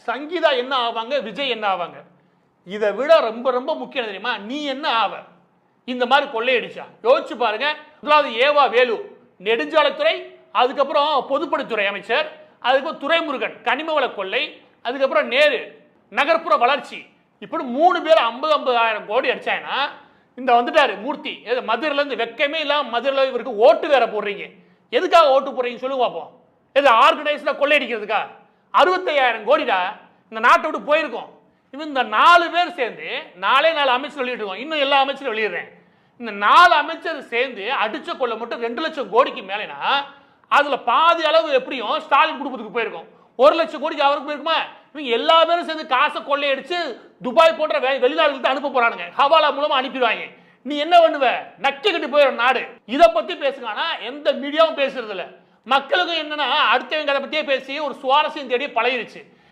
சங்கீதா என்ன ஆவாங்க, விஜய் என்ன ஆவாங்க? இதை விட ரொம்ப ரொம்ப முக்கியம் தெரியுமா, நீ என்ன ஆவ இந்த மாதிரி கொள்ளையடிச்சா? யோசிச்சு பாருங்க. முதலாவது ஏவா வேலு நெடுஞ்சாலைத்துறை, அதுக்கப்புறம் பொதுப்பணித்துறை அமைச்சர், அதுக்கப்புறம் துரைமுருகன் கனிமவள கொள்ளை, அதுக்கப்புறம் நேரு நகர்ப்புற வளர்ச்சி. இப்படி 3 பேர் 50,000 கோடி அடிச்சாங்கன்னா இந்த வந்துட்டாரு மூர்த்தி. மதுரையில இருந்து வெக்கமே இல்லாம மதுரையில் இவருக்கு ஓட்டு வேற போடுறீங்க. எதுக்காக ஓட்டு போடுறீங்க சொல்லுங்க பார்ப்போம். எது ஆர்கனைஸ்டா கொள்ளையடிக்கிறதுக்கா? 65,000 கோடிடா இந்த நாட்டை விட்டு போயிருக்கோம். இவன் இந்த 4 பேர் சேர்ந்து 4 அமைச்சர் வெளியிட்டிருக்கோம். இன்னும் எல்லா அமைச்சரும் வெளியிடுறேன். இந்த 4 அமைச்சர் சேர்ந்து அடிச்ச கொள்ள மட்டும் 2 லட்சம் கோடிக்கு மேலேனா அதுல பாதி அளவு எப்படியும் ஸ்டாலின் குடும்பத்துக்கு போயிருக்கும். 1 லட்சம் கோடிக்கு அவருக்கு போயிருக்குமா? இவங்க எல்லா பேரும் சேர்ந்து காசை கொள்ளையடிச்சு துபாய் போன்ற வெளிநாடுகளுக்கு அனுப்ப போறானுங்க. ஹவாலா மூலமா அனுப்பிடுவாங்க. நீ என்ன பண்ணுவ? நக்கி கட்டி போயிடும் நாடு. இதை பத்தி பேசுங்கன்னா எந்த மீடியாவும் பேசுறது இல்ல. மக்களுக்கும் என்னன்னா அடுத்தவங்க அதை பத்தியே பேசி ஒரு சுவாரஸ்யம் தேடி பழகிருச்சு.